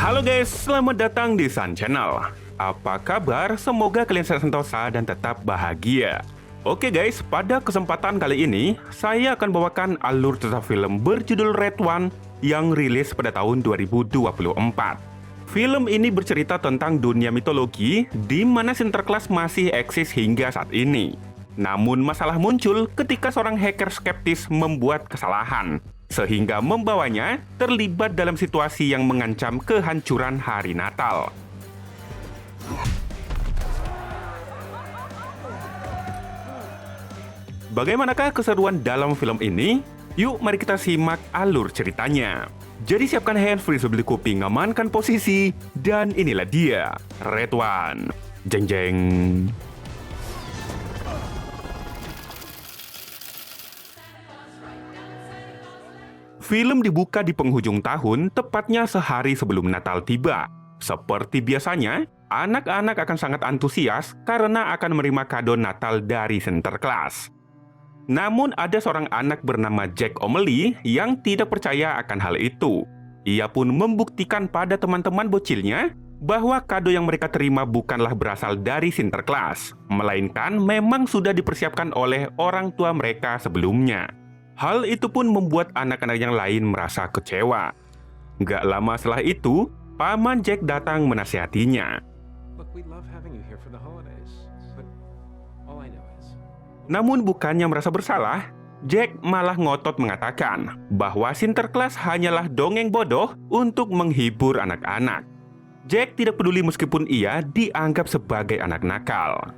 Halo guys, selamat datang di Sun Channel. Apa kabar? Semoga kalian sehat sentosa dan tetap bahagia. Oke guys, pada kesempatan kali ini, saya akan bawakan alur cerita film berjudul Red One yang rilis pada tahun 2024. Film ini bercerita tentang dunia mitologi di mana Sinterklas masih eksis hingga saat ini. Namun masalah muncul ketika seorang hacker skeptis membuat kesalahan, sehingga membawanya terlibat dalam situasi yang mengancam kehancuran hari Natal. Bagaimanakah keseruan dalam film ini? Yuk mari kita simak alur ceritanya. Jadi siapkan handsfree sebelum kuping, amankan posisi, dan inilah dia, Red One. Jeng jeng. Film dibuka di penghujung tahun, tepatnya sehari sebelum Natal tiba. Seperti biasanya, anak-anak akan sangat antusias karena akan menerima kado Natal dari Sinterklas. Namun ada seorang anak bernama Jack O'Malley yang tidak percaya akan hal itu. Ia pun membuktikan pada teman-teman bocilnya bahwa kado yang mereka terima bukanlah berasal dari Sinterklas, melainkan memang sudah dipersiapkan oleh orang tua mereka sebelumnya. Hal itu pun membuat anak-anak yang lain merasa kecewa. Gak lama setelah itu, Paman Jack datang menasihatinya. Namun bukannya merasa bersalah, Jack malah ngotot mengatakan bahwa Sinterklas hanyalah dongeng bodoh untuk menghibur anak-anak. Jack tidak peduli meskipun ia dianggap sebagai anak nakal.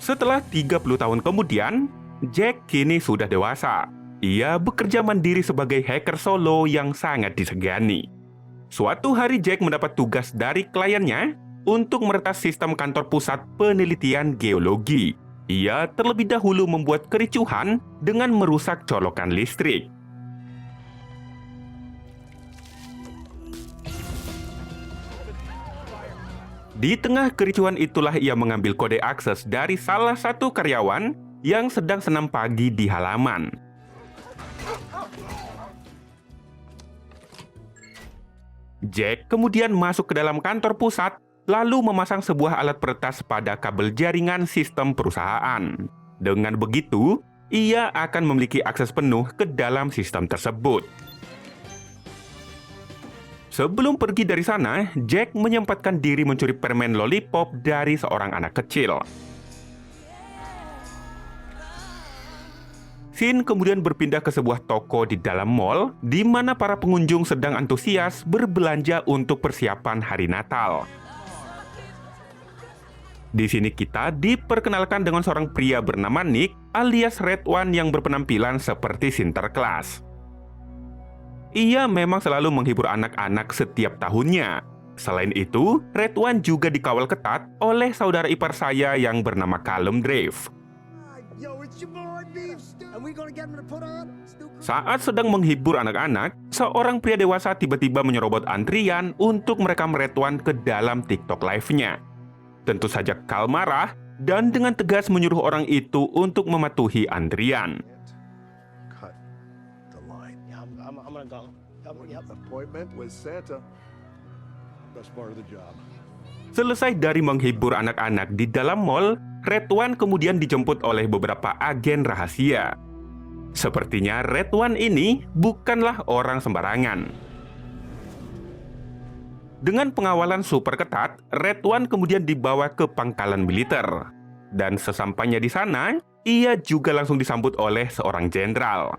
Setelah 30 tahun kemudian, Jack kini sudah dewasa. Ia bekerja mandiri sebagai hacker solo yang sangat disegani. Suatu hari Jack mendapat tugas dari kliennya untuk meretas sistem kantor pusat penelitian geologi. Ia terlebih dahulu membuat kericuhan dengan merusak colokan listrik. Di tengah kericuhan itulah ia mengambil kode akses dari salah satu karyawan yang sedang senam pagi di halaman. Jack kemudian masuk ke dalam kantor pusat, lalu memasang sebuah alat peretas pada kabel jaringan sistem perusahaan. Dengan begitu, ia akan memiliki akses penuh ke dalam sistem tersebut. Sebelum pergi dari sana, Jack menyempatkan diri mencuri permen lollipop dari seorang anak kecil. Scene kemudian berpindah ke sebuah toko di dalam mall, di mana para pengunjung sedang antusias berbelanja untuk persiapan hari Natal. Di sini kita diperkenalkan dengan seorang pria bernama Nick alias Red One yang berpenampilan seperti Sinterklas. Ia memang selalu menghibur anak-anak setiap tahunnya. Selain itu, Red One juga dikawal ketat oleh saudara ipar saya yang bernama Callum Drave. Saat sedang menghibur anak-anak, seorang pria dewasa tiba-tiba menyerobot antrian untuk merekam Red One ke dalam TikTok live-nya. Tentu saja Cal marah dan dengan tegas menyuruh orang itu untuk mematuhi antrian. Selesai dari menghibur anak-anak di dalam mall, Red One kemudian dijemput oleh beberapa agen rahasia. Sepertinya Red One ini bukanlah orang sembarangan. Dengan pengawalan super ketat, Red One kemudian dibawa ke pangkalan militer. Dan sesampainya di sana, ia juga langsung disambut oleh seorang jenderal.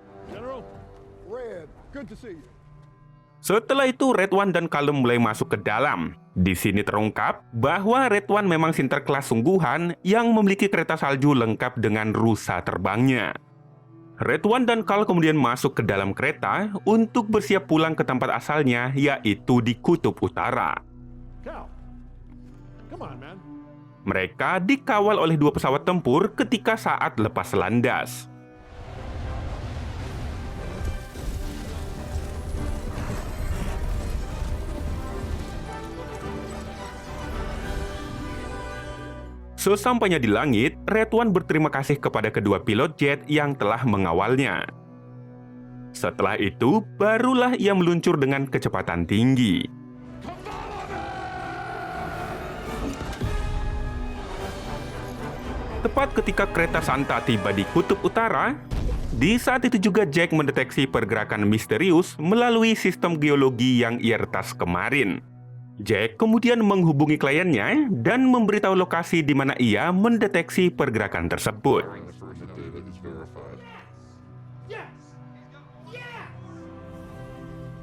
Setelah itu, Red One dan Callum mulai masuk ke dalam. Di sini terungkap bahwa Red One memang Sinterklas sungguhan yang memiliki kereta salju lengkap dengan rusa terbangnya. Red One dan Cal kemudian masuk ke dalam kereta untuk bersiap pulang ke tempat asalnya, yaitu di Kutub Utara. Mereka dikawal oleh dua pesawat tempur ketika saat lepas landas. Sesampainya di langit, Red One berterima kasih kepada kedua pilot jet yang telah mengawalnya. Setelah itu, barulah ia meluncur dengan kecepatan tinggi. Tepat ketika kereta Santa tiba di kutub utara, di saat itu juga Jack mendeteksi pergerakan misterius melalui sistem geologi yang ia retas kemarin. Jack kemudian menghubungi kliennya dan memberitahu lokasi di mana ia mendeteksi pergerakan tersebut.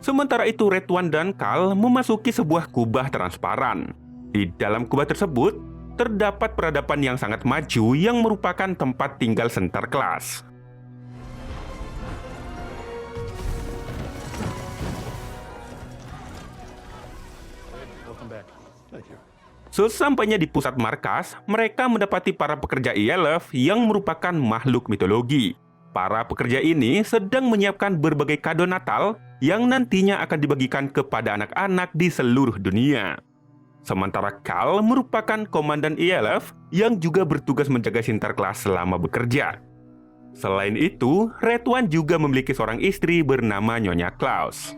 Sementara itu, Redwan dan Carl memasuki sebuah kubah transparan. Di dalam kubah tersebut, terdapat peradaban yang sangat maju yang merupakan tempat tinggal Sinterklas. Sesampainya di pusat markas, mereka mendapati para pekerja ILF yang merupakan makhluk mitologi. Para pekerja ini sedang menyiapkan berbagai kado Natal yang nantinya akan dibagikan kepada anak-anak di seluruh dunia. Sementara Carl merupakan komandan ILF yang juga bertugas menjaga Sinterklas selama bekerja. Selain itu, Redwan juga memiliki seorang istri bernama Nyonya Claus.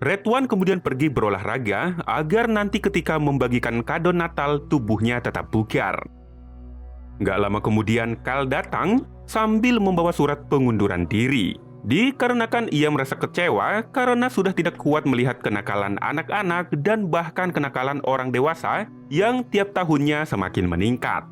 Redwan kemudian pergi berolahraga agar nanti ketika membagikan kado Natal tubuhnya tetap bugar. Nggak lama kemudian Carl datang sambil membawa surat pengunduran diri. Dikarenakan ia merasa kecewa karena sudah tidak kuat melihat kenakalan anak-anak dan bahkan kenakalan orang dewasa yang tiap tahunnya semakin meningkat.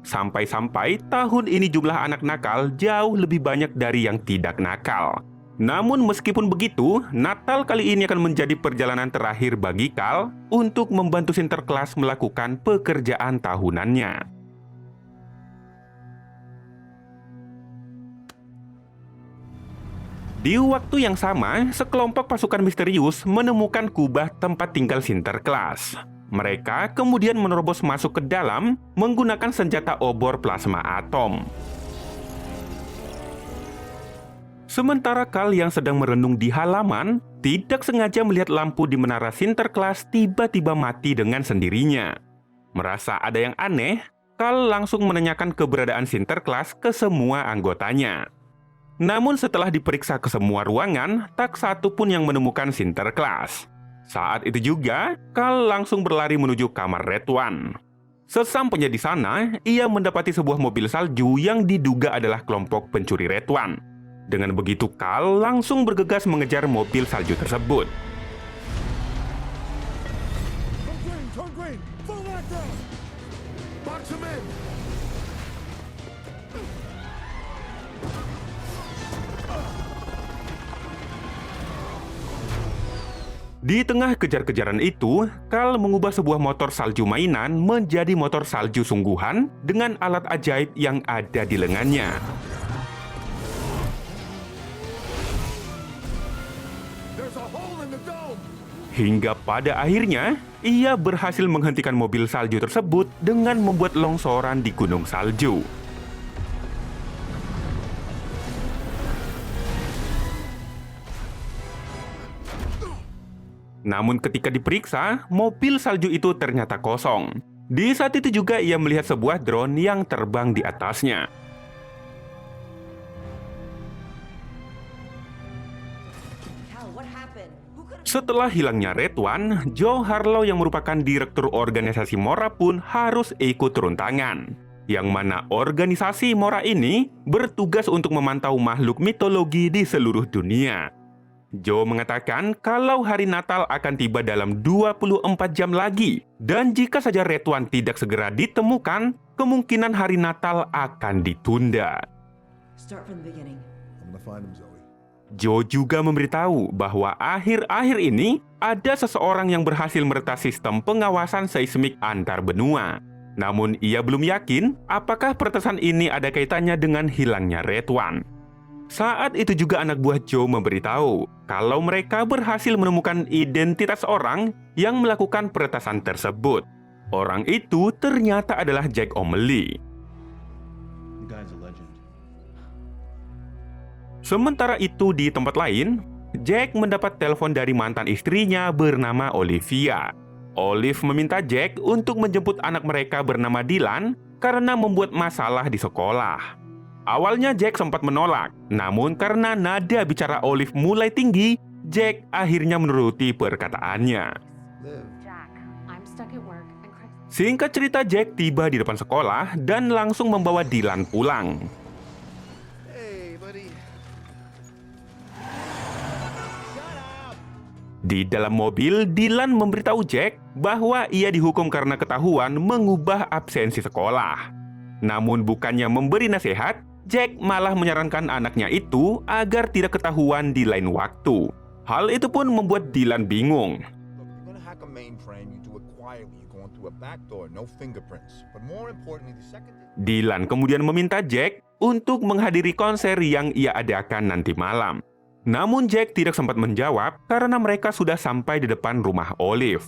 Sampai-sampai tahun ini jumlah anak nakal jauh lebih banyak dari yang tidak nakal. Namun meskipun begitu, Natal kali ini akan menjadi perjalanan terakhir bagi Carl untuk membantu Sinterklas melakukan pekerjaan tahunannya. Di waktu yang sama, sekelompok pasukan misterius menemukan kubah tempat tinggal Sinterklas. Mereka kemudian menerobos masuk ke dalam menggunakan senjata obor plasma atom. Sementara Carl yang sedang merenung di halaman, tidak sengaja melihat lampu di menara Sinterklas tiba-tiba mati dengan sendirinya. Merasa ada yang aneh, Carl langsung menanyakan keberadaan Sinterklas ke semua anggotanya. Namun setelah diperiksa ke semua ruangan, tak satu pun yang menemukan Sinterklas. Saat itu juga, Carl langsung berlari menuju kamar Redwan. Sesampainya di sana, ia mendapati sebuah mobil salju yang diduga adalah kelompok pencuri Redwan. Dengan begitu, Carl langsung bergegas mengejar mobil salju tersebut. Di tengah kejar-kejaran itu, Carl mengubah sebuah motor salju mainan menjadi motor salju sungguhan dengan alat ajaib yang ada di lengannya. Hingga pada akhirnya, ia berhasil menghentikan mobil salju tersebut dengan membuat longsoran di gunung salju. Namun ketika diperiksa, mobil salju itu ternyata kosong. Di saat itu juga ia melihat sebuah drone yang terbang di atasnya. Setelah hilangnya Redwan, Joe Harlow yang merupakan direktur organisasi Mora pun harus ikut turun tangan. Yang mana organisasi Mora ini bertugas untuk memantau makhluk mitologi di seluruh dunia. Joe mengatakan kalau hari Natal akan tiba dalam 24 jam lagi. Dan jika saja Redwan tidak segera ditemukan, kemungkinan hari Natal akan ditunda. Joe juga memberitahu bahwa akhir-akhir ini ada seseorang yang berhasil meretas sistem pengawasan seismik antar benua. Namun ia belum yakin apakah peretasan ini ada kaitannya dengan hilangnya Redwan. Saat itu juga anak buah Joe memberitahu kalau mereka berhasil menemukan identitas orang yang melakukan peretasan tersebut. Orang itu ternyata adalah Jack O'Malley. Sementara itu di tempat lain, Jack mendapat telepon dari mantan istrinya bernama Olivia. Olive meminta Jack untuk menjemput anak mereka bernama Dylan karena membuat masalah di sekolah. Awalnya Jack sempat menolak, namun karena nada bicara Olive mulai tinggi, Jack akhirnya menuruti perkataannya. Singkat cerita, Jack tiba di depan sekolah dan langsung membawa Dylan pulang. Di dalam mobil, Dylan memberitahu Jack bahwa ia dihukum karena ketahuan mengubah absensi sekolah. Namun bukannya memberi nasihat, Jack malah menyarankan anaknya itu agar tidak ketahuan di lain waktu. Hal itu pun membuat Dylan bingung. Dylan kemudian meminta Jack untuk menghadiri konser yang ia adakan nanti malam. Namun Jack tidak sempat menjawab karena mereka sudah sampai di depan rumah Olive.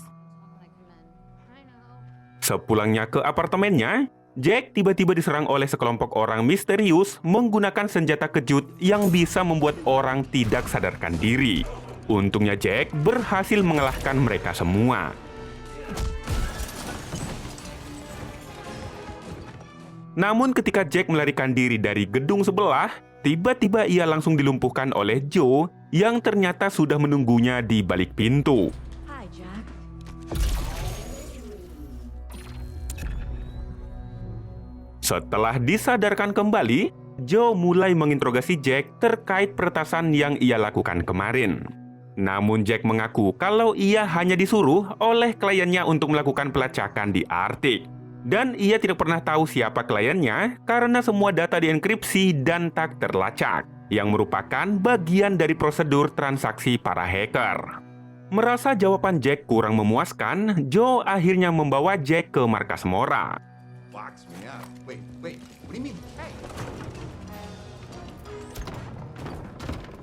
Sepulangnya ke apartemennya, Jack tiba-tiba diserang oleh sekelompok orang misterius menggunakan senjata kejut yang bisa membuat orang tidak sadarkan diri. Untungnya Jack berhasil mengalahkan mereka semua. Namun ketika Jack melarikan diri dari gedung sebelah, tiba-tiba ia langsung dilumpuhkan oleh Joe yang ternyata sudah menunggunya di balik pintu. Hi, Jack. Setelah disadarkan kembali, Joe mulai menginterogasi Jack terkait peretasan yang ia lakukan kemarin. Namun Jack mengaku kalau ia hanya disuruh oleh kliennya untuk melakukan pelacakan di Arktik. Dan ia tidak pernah tahu siapa kliennya karena semua data dienkripsi dan tak terlacak, yang merupakan bagian dari prosedur transaksi para hacker. Merasa jawaban Jack kurang memuaskan, Joe akhirnya membawa Jack ke markas Mora.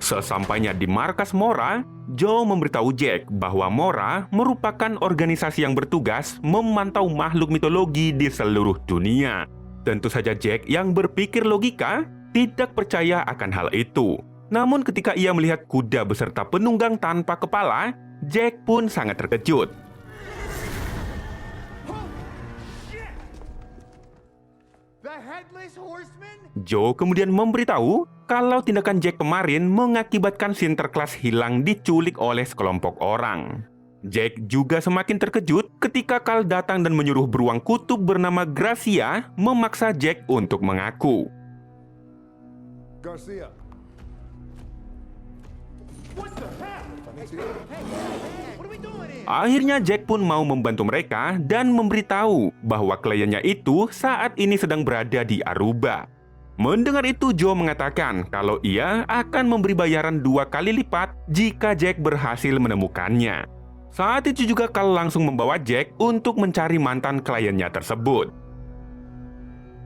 Sesampainya di markas Mora, Joe memberitahu Jack bahwa Mora merupakan organisasi yang bertugas memantau makhluk mitologi di seluruh dunia. Tentu saja Jack yang berpikir logika tidak percaya akan hal itu. Namun ketika ia melihat kuda beserta penunggang tanpa kepala, Jack pun sangat terkejut. Joe kemudian memberitahu kalau tindakan Jack kemarin mengakibatkan Sinterklas hilang diculik oleh sekelompok orang. Jack juga semakin terkejut ketika Carl datang dan menyuruh beruang kutub bernama Gracia memaksa Jack untuk mengaku. Garcia. Akhirnya Jack pun mau membantu mereka dan memberitahu bahwa kliennya itu saat ini sedang berada di Aruba. Mendengar itu, Joe mengatakan kalau ia akan memberi bayaran 2 kali lipat jika Jack berhasil menemukannya. Saat itu juga Carl langsung membawa Jack untuk mencari mantan kliennya tersebut.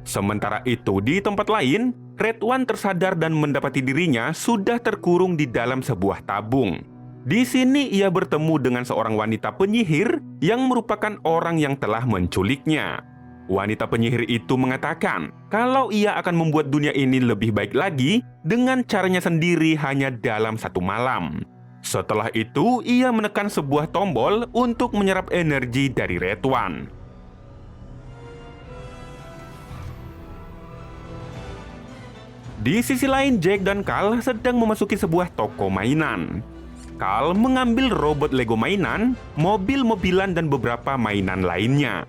Sementara itu di tempat lain, Red One tersadar dan mendapati dirinya sudah terkurung di dalam sebuah tabung. Di sini ia bertemu dengan seorang wanita penyihir yang merupakan orang yang telah menculiknya. Wanita penyihir itu mengatakan kalau ia akan membuat dunia ini lebih baik lagi dengan caranya sendiri hanya dalam 1 malam. Setelah itu, ia menekan sebuah tombol untuk menyerap energi dari Red One. Di sisi lain, Jack dan Carl sedang memasuki sebuah toko mainan. Carl mengambil robot Lego mainan, mobil-mobilan, dan beberapa mainan lainnya.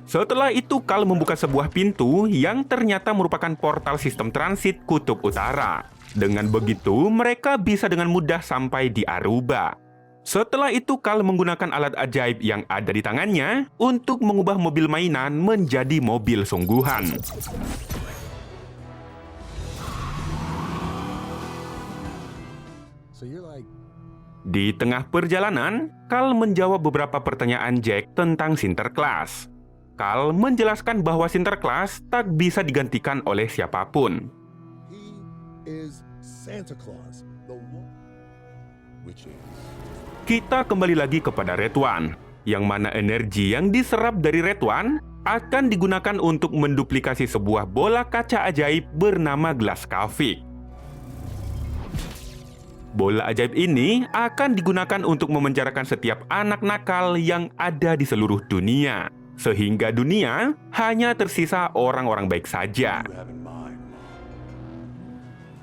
Setelah itu, Carl membuka sebuah pintu yang ternyata merupakan portal sistem transit Kutub Utara. Dengan begitu, mereka bisa dengan mudah sampai di Aruba. Setelah itu, Carl menggunakan alat ajaib yang ada di tangannya untuk mengubah mobil mainan menjadi mobil sungguhan. Di tengah perjalanan, Carl menjawab beberapa pertanyaan Jack tentang Sinterklas. Carl menjelaskan bahwa Sinterklas tak bisa digantikan oleh siapapun. Kita kembali lagi kepada Red One, yang mana energi yang diserap dari Red One akan digunakan untuk menduplikasi sebuah bola kaca ajaib bernama Glaskavik. Bola ajaib ini akan digunakan untuk memenjarakan setiap anak nakal yang ada di seluruh dunia, sehingga dunia hanya tersisa orang-orang baik saja.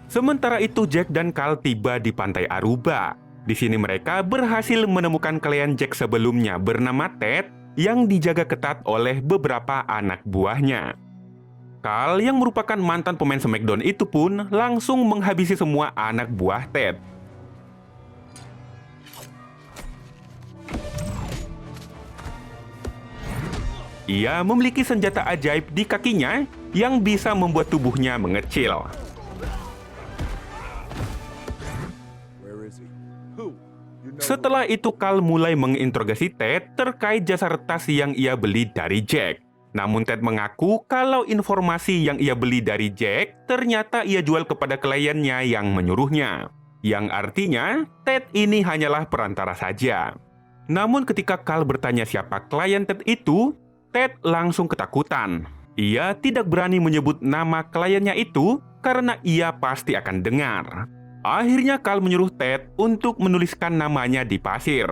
Sementara itu, Jack dan Carl tiba di pantai Aruba. Di sini mereka berhasil menemukan klien Jack sebelumnya bernama Ted yang dijaga ketat oleh beberapa anak buahnya. Carl yang merupakan mantan pemain Smackdown itu pun langsung menghabisi semua anak buah Ted. Ia memiliki senjata ajaib di kakinya yang bisa membuat tubuhnya mengecil. Setelah itu, Carl mulai menginterogasi Ted terkait jasa retas yang ia beli dari Jack. Namun Ted mengaku kalau informasi yang ia beli dari Jack ternyata ia jual kepada kliennya yang menyuruhnya. Yang artinya, Ted ini hanyalah perantara saja. Namun ketika Carl bertanya siapa klien Ted itu, Ted langsung ketakutan. Ia tidak berani menyebut nama kliennya itu karena ia pasti akan dengar. Akhirnya Carl menyuruh Ted untuk menuliskan namanya di pasir.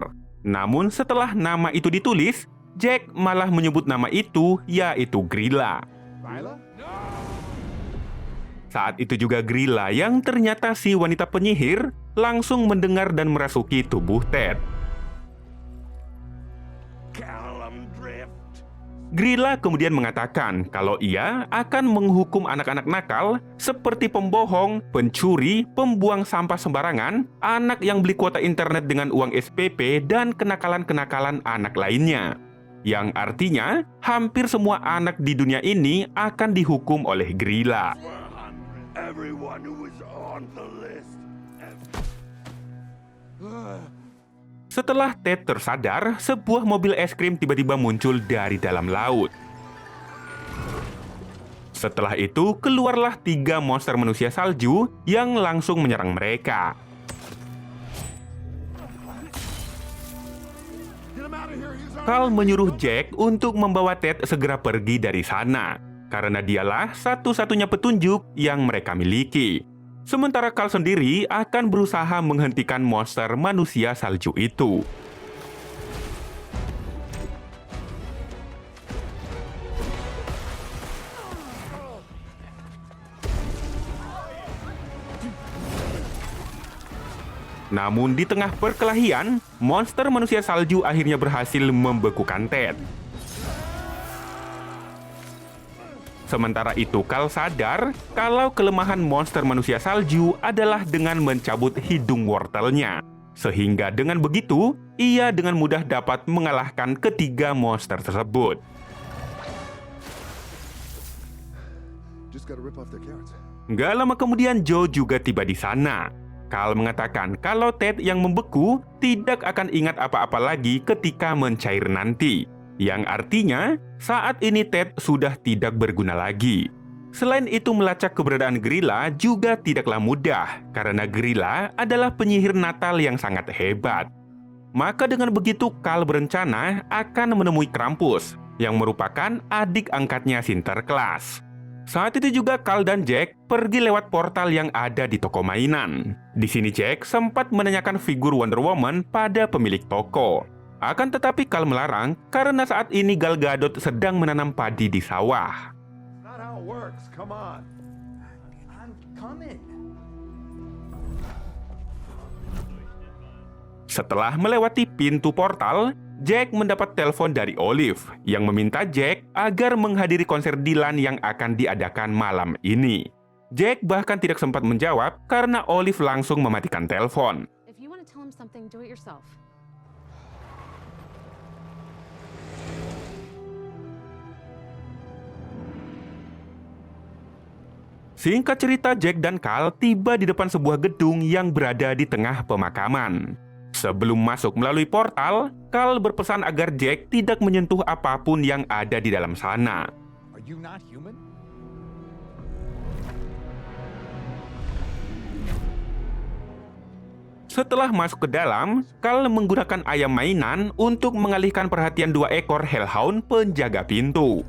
Namun setelah nama itu ditulis, Jack malah menyebut nama itu, yaitu Grilla. Saat itu juga Grilla yang ternyata si wanita penyihir langsung mendengar dan merasuki tubuh Ted. Grilla kemudian mengatakan kalau ia akan menghukum anak-anak nakal seperti pembohong, pencuri, pembuang sampah sembarangan, anak yang beli kuota internet dengan uang SPP, dan kenakalan-kenakalan anak lainnya. Yang artinya, hampir semua anak di dunia ini akan dihukum oleh Grilla. Setelah Ted tersadar, sebuah mobil es krim tiba-tiba muncul dari dalam laut. Setelah itu, keluarlah 3 monster manusia salju yang langsung menyerang mereka. Carl menyuruh Jack untuk membawa Ted segera pergi dari sana, karena dialah satu-satunya petunjuk yang mereka miliki. Sementara Carl sendiri akan berusaha menghentikan monster manusia salju itu. Namun di tengah perkelahian, monster manusia salju akhirnya berhasil membekukan Ted. Sementara itu, Carl sadar kalau kelemahan monster manusia salju adalah dengan mencabut hidung wortelnya. Sehingga dengan begitu, ia dengan mudah dapat mengalahkan ketiga monster tersebut. Nggak lama kemudian, Joe juga tiba di sana. Carl mengatakan kalau Ted yang membeku tidak akan ingat apa-apa lagi ketika mencair nanti. Yang artinya, saat ini Ted sudah tidak berguna lagi. Selain itu, melacak keberadaan Grilla juga tidaklah mudah, karena Grilla adalah penyihir Natal yang sangat hebat. Maka dengan begitu, Carl berencana akan menemui Krampus, yang merupakan adik angkatnya Sinterklas. Saat itu juga Carl dan Jack pergi lewat portal yang ada di toko mainan. Di sini Jack sempat menanyakan figur Wonder Woman pada pemilik toko. Akan tetapi Carl melarang karena saat ini Gal Gadot sedang menanam padi di sawah. Setelah melewati pintu portal, Jack mendapat telepon dari Olive yang meminta Jack agar menghadiri konser Dylan yang akan diadakan malam ini. Jack bahkan tidak sempat menjawab karena Olive langsung mematikan telepon. Singkat cerita, Jack dan Carl tiba di depan sebuah gedung yang berada di tengah pemakaman. Sebelum masuk melalui portal, Carl berpesan agar Jack tidak menyentuh apapun yang ada di dalam sana. Setelah masuk ke dalam, Carl menggunakan ayam mainan untuk mengalihkan perhatian 2 ekor hellhound penjaga pintu.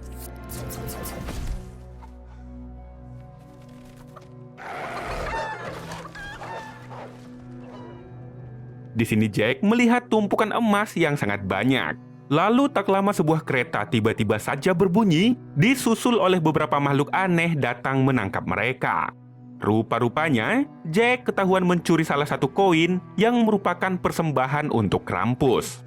Di sini Jack melihat tumpukan emas yang sangat banyak. Lalu tak lama sebuah kereta tiba-tiba saja berbunyi, disusul oleh beberapa makhluk aneh datang menangkap mereka. Rupa-rupanya, Jack ketahuan mencuri salah satu koin yang merupakan persembahan untuk Krampus.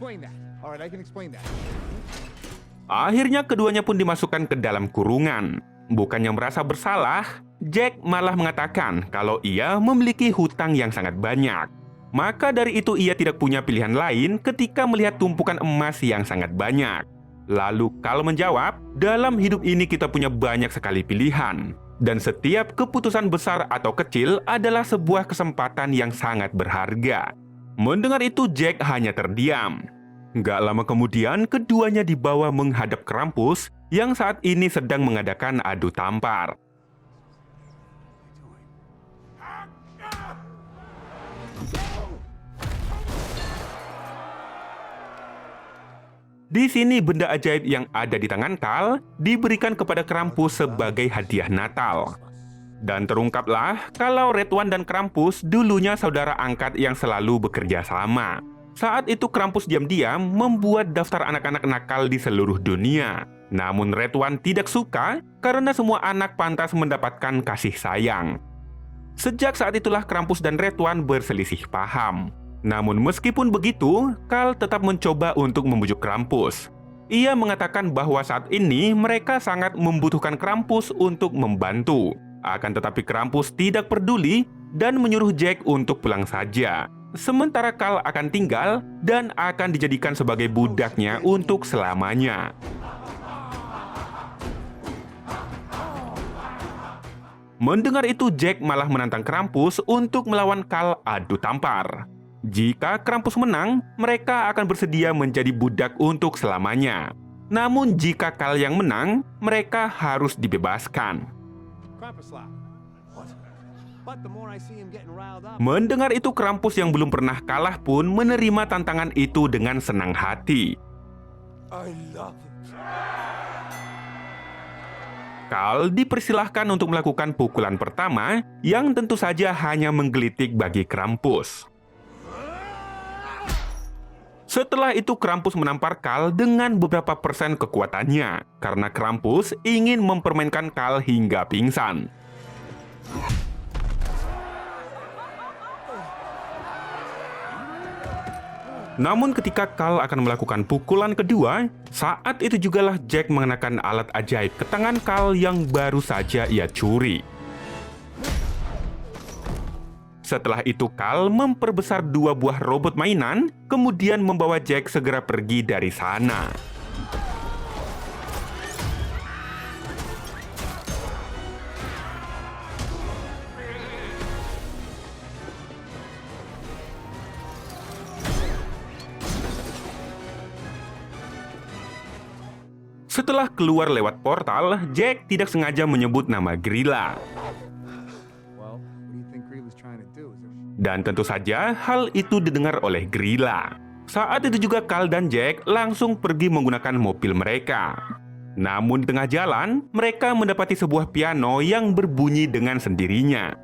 Akhirnya keduanya pun dimasukkan ke dalam kurungan. Bukannya merasa bersalah, Jack malah mengatakan kalau ia memiliki hutang yang sangat banyak. Maka dari itu ia tidak punya pilihan lain ketika melihat tumpukan emas yang sangat banyak. Lalu Carl menjawab, dalam hidup ini kita punya banyak sekali pilihan. Dan setiap keputusan besar atau kecil adalah sebuah kesempatan yang sangat berharga. Mendengar itu Jack hanya terdiam. Gak lama kemudian keduanya dibawa menghadap Krampus yang saat ini sedang mengadakan adu tampar. Di sini benda ajaib yang ada di tangan Carl diberikan kepada Krampus sebagai hadiah Natal. Dan terungkaplah kalau Red One dan Krampus dulunya saudara angkat yang selalu bekerja sama. Saat itu Krampus diam-diam membuat daftar anak-anak nakal di seluruh dunia. Namun Red One tidak suka karena semua anak pantas mendapatkan kasih sayang. Sejak saat itulah Krampus dan Red One berselisih paham. Namun meskipun begitu, Carl tetap mencoba untuk membujuk Krampus. Ia mengatakan bahwa saat ini mereka sangat membutuhkan Krampus untuk membantu. Akan tetapi Krampus tidak peduli dan menyuruh Jack untuk pulang saja. Sementara Carl akan tinggal dan akan dijadikan sebagai budaknya untuk selamanya. Mendengar itu Jack malah menantang Krampus untuk melawan Carl adu tampar. Jika Krampus menang, mereka akan bersedia menjadi budak untuk selamanya. Namun jika Carl yang menang, mereka harus dibebaskan. Mendengar itu Krampus yang belum pernah kalah pun menerima tantangan itu dengan senang hati. Carl dipersilahkan untuk melakukan pukulan pertama yang tentu saja hanya menggelitik bagi Krampus. Setelah itu Krampus menampar Carl dengan beberapa persen kekuatannya karena Krampus ingin mempermainkan Carl hingga pingsan. Namun ketika Carl akan melakukan pukulan kedua, saat itu jugalah Jack mengenakan alat ajaib ke tangan Carl yang baru saja ia curi. Setelah itu Carl memperbesar dua buah robot mainan, kemudian membawa Jack segera pergi dari sana. Setelah keluar lewat portal, Jack tidak sengaja menyebut nama Grilla. Dan tentu saja hal itu didengar oleh Grilla. Saat itu juga Carl dan Jack langsung pergi menggunakan mobil mereka. Namun di tengah jalan, mereka mendapati sebuah piano yang berbunyi dengan sendirinya.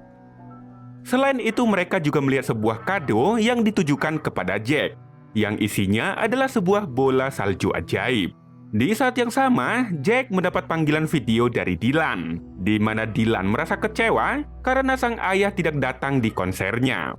Selain itu mereka juga melihat sebuah kado yang ditujukan kepada Jack, yang isinya adalah sebuah bola salju ajaib. Di saat yang sama, Jack mendapat panggilan video dari Dylan, di mana Dylan merasa kecewa karena sang ayah tidak datang di konsernya.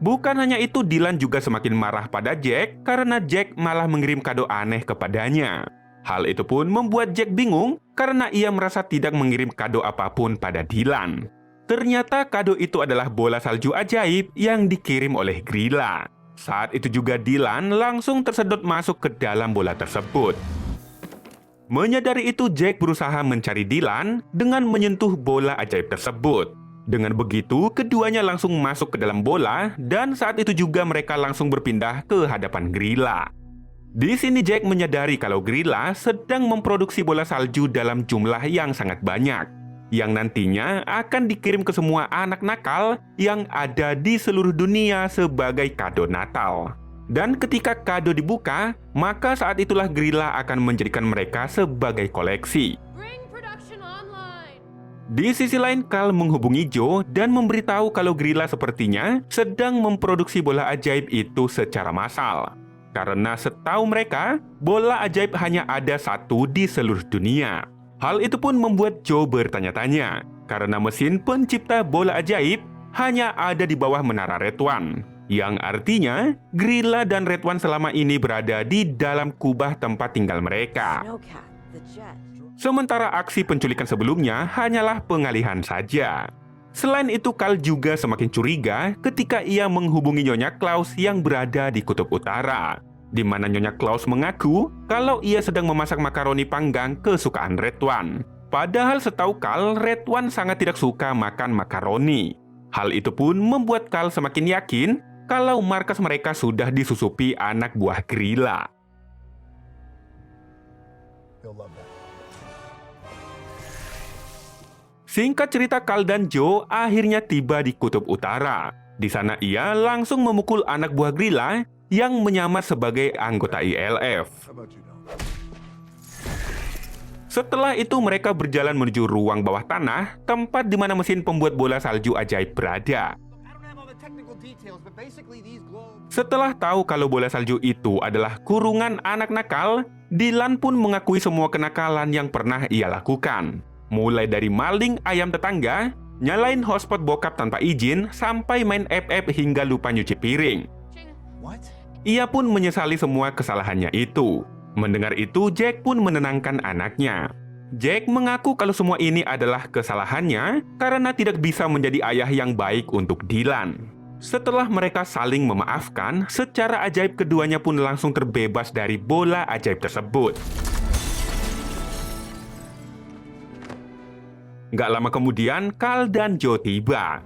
Bukan hanya itu, Dylan juga semakin marah pada Jack karena Jack malah mengirim kado aneh kepadanya. Hal itu pun membuat Jack bingung karena ia merasa tidak mengirim kado apapun pada Dylan. Ternyata kado itu adalah bola salju ajaib yang dikirim oleh Grilla. Saat itu juga Dylan langsung tersedot masuk ke dalam bola tersebut. Menyadari itu, Jack berusaha mencari Dylan dengan menyentuh bola ajaib tersebut. Dengan begitu, keduanya langsung masuk ke dalam bola dan saat itu juga mereka langsung berpindah ke hadapan Grilla. Di sini Jack menyadari kalau Grilla sedang memproduksi bola salju dalam jumlah yang sangat banyak, yang nantinya akan dikirim ke semua anak nakal yang ada di seluruh dunia sebagai kado Natal. Dan ketika kado dibuka, maka saat itulah Grilla akan menjadikan mereka sebagai koleksi. Di sisi lain, Carl menghubungi Joe dan memberitahu kalau Grilla sepertinya sedang memproduksi bola ajaib itu secara massal. Karena setahu mereka, bola ajaib hanya ada satu di seluruh dunia. Hal itu pun membuat Joe bertanya-tanya, karena mesin pencipta bola ajaib hanya ada di bawah menara Red One. Yang artinya, Grilla dan Red One selama ini berada di dalam kubah tempat tinggal mereka. Sementara aksi penculikan sebelumnya hanyalah pengalihan saja. Selain itu, Carl juga semakin curiga ketika ia menghubungi Nyonya Claus yang berada di Kutub Utara, di mana Nyonya Claus mengaku kalau ia sedang memasak makaroni panggang kesukaan Red One. Padahal setahu Carl, Red One sangat tidak suka makan makaroni. Hal itu pun membuat Carl semakin yakin kalau markas mereka sudah disusupi anak buah Grilla. Singkat cerita, Carl dan Joe akhirnya tiba di Kutub Utara. Di sana ia langsung memukul anak buah Grilla yang menyamar sebagai anggota ILF. Setelah itu mereka berjalan menuju ruang bawah tanah, tempat di mana mesin pembuat bola salju ajaib berada. Setelah tahu kalau bola salju itu adalah kurungan anak nakal, Dylan pun mengakui semua kenakalan yang pernah ia lakukan. Mulai dari maling ayam tetangga, nyalain hotspot bokap tanpa izin, sampai main FF hingga lupa nyuci piring. Ia pun menyesali semua kesalahannya itu. Mendengar itu, Jack pun menenangkan anaknya. Jack mengaku kalau semua ini adalah kesalahannya karena tidak bisa menjadi ayah yang baik untuk Dylan. Setelah mereka saling memaafkan, secara ajaib keduanya pun langsung terbebas dari bola ajaib tersebut. Gak lama kemudian, Carl dan Joe tiba.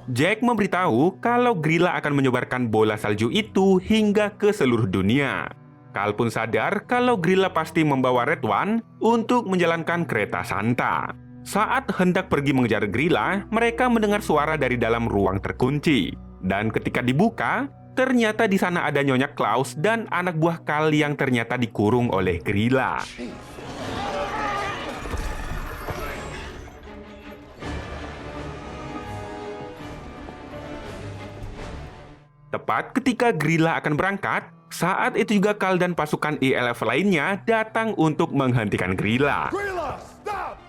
Jack memberitahu kalau Grilla akan menyebarkan bola salju itu hingga ke seluruh dunia. Carl pun sadar kalau Grilla pasti membawa Red One untuk menjalankan kereta Santa. Saat hendak pergi mengejar Grilla, mereka mendengar suara dari dalam ruang terkunci. Dan ketika dibuka, ternyata di sana ada Nyonya Claus dan anak buah Carl yang ternyata dikurung oleh Grilla. Tepat ketika Grilla akan berangkat, saat itu juga Carl dan pasukan ILF lainnya datang untuk menghentikan Grilla.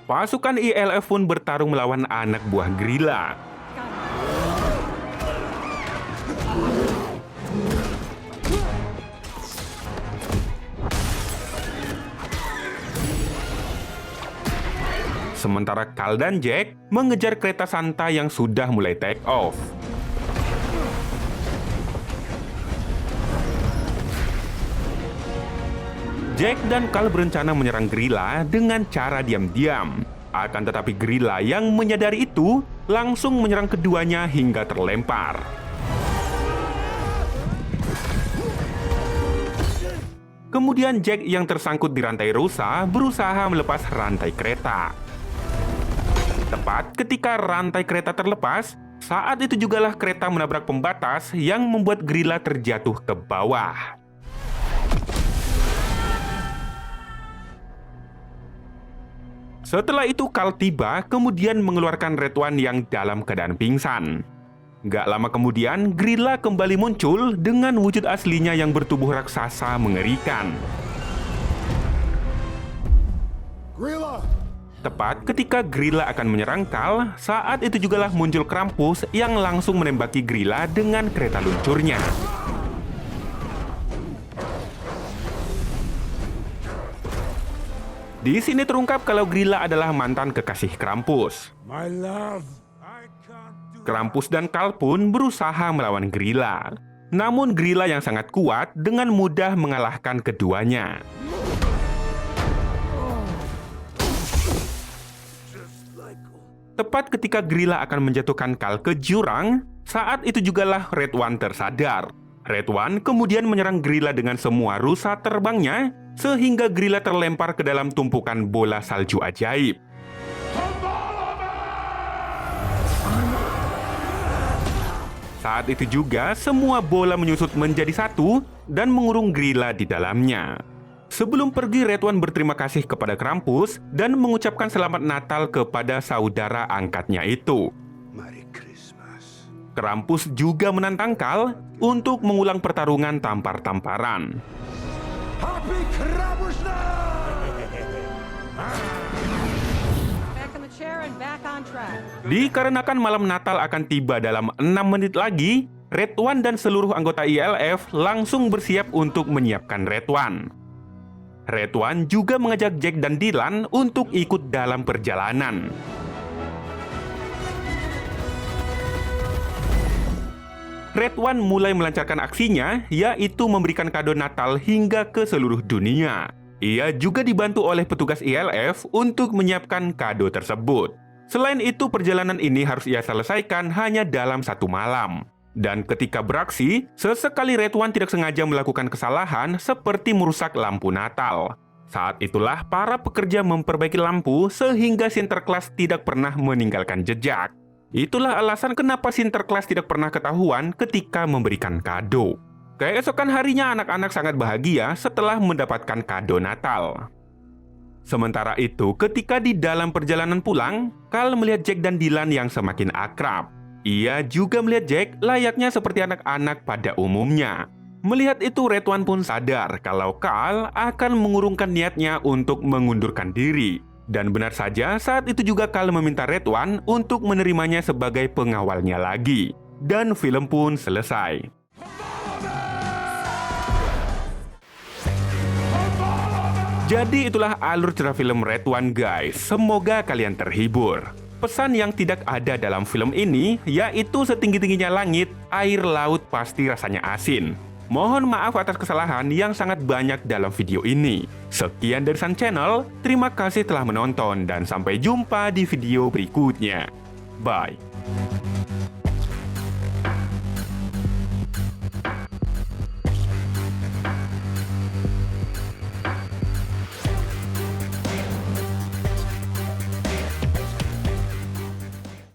Pasukan ILF pun bertarung melawan anak buah Grilla. Sementara Carl dan Jack mengejar kereta Santa yang sudah mulai take off. Jack dan Carl berencana menyerang Grilla dengan cara diam-diam. Akan tetapi Grilla yang menyadari itu langsung menyerang keduanya hingga terlempar. Kemudian Jack yang tersangkut di rantai rusa berusaha melepas rantai kereta. Tepat ketika rantai kereta terlepas, saat itu jugalah kereta menabrak pembatas yang membuat Grilla terjatuh ke bawah. Setelah itu Carl tiba, kemudian mengeluarkan Red One yang dalam keadaan pingsan. Gak lama kemudian, Grilla kembali muncul dengan wujud aslinya yang bertubuh raksasa mengerikan. Grilla! Tepat ketika Grilla akan menyerang Carl, saat itu jugalah muncul Krampus yang langsung menembaki Grilla dengan kereta luncurnya. Di sini terungkap kalau Grilla adalah mantan kekasih Krampus. Krampus dan Carl pun berusaha melawan Grilla. Namun Grilla yang sangat kuat dengan mudah mengalahkan keduanya. Tepat ketika Grilla akan menjatuhkan Carl ke jurang, saat itu jugalah Red One tersadar. Red One kemudian menyerang Grilla dengan semua rusa terbangnya, sehingga Grilla terlempar ke dalam tumpukan bola salju ajaib. Saat itu juga, semua bola menyusut menjadi satu dan mengurung Grilla di dalamnya. Sebelum pergi, Red One berterima kasih kepada Krampus dan mengucapkan selamat Natal kepada saudara angkatnya itu. Merry Christmas. Krampus juga menantang Karl untuk mengulang pertarungan tampar-tamparan. Happy Krampusnacht! Back on the chair and back on track. Dikarenakan malam Natal akan tiba dalam 6 menit lagi, Red One dan seluruh anggota ILF langsung bersiap untuk menyiapkan Red One. Red One juga mengajak Jack dan Dylan untuk ikut dalam perjalanan. Red One mulai melancarkan aksinya, yaitu memberikan kado Natal hingga ke seluruh dunia. Ia juga dibantu oleh petugas ILF untuk menyiapkan kado tersebut. Selain itu, perjalanan ini harus ia selesaikan hanya dalam 1 malam. Dan ketika beraksi, sesekali Red One tidak sengaja melakukan kesalahan seperti merusak lampu Natal. Saat itulah para pekerja memperbaiki lampu sehingga Sinterklas tidak pernah meninggalkan jejak. Itulah alasan kenapa Sinterklas tidak pernah ketahuan ketika memberikan kado. Keesokan harinya anak-anak sangat bahagia setelah mendapatkan kado Natal. Sementara itu, ketika di dalam perjalanan pulang, Karl melihat Jack dan Dylan yang semakin akrab. Ia juga melihat Jack layaknya seperti anak-anak pada umumnya. Melihat itu, Red One pun sadar kalau Karl akan mengurungkan niatnya untuk mengundurkan diri. Dan benar saja, saat itu juga Karl meminta Red One untuk menerimanya sebagai pengawalnya lagi. Dan film pun selesai. Jadi itulah alur cerita film Red One, guys. Semoga kalian terhibur. Pesan yang tidak ada dalam film ini yaitu setinggi-tingginya langit, air laut pasti rasanya asin. Mohon maaf atas kesalahan yang sangat banyak dalam video ini. Sekian dari Sun Channel, terima kasih telah menonton dan sampai jumpa di video berikutnya. Bye.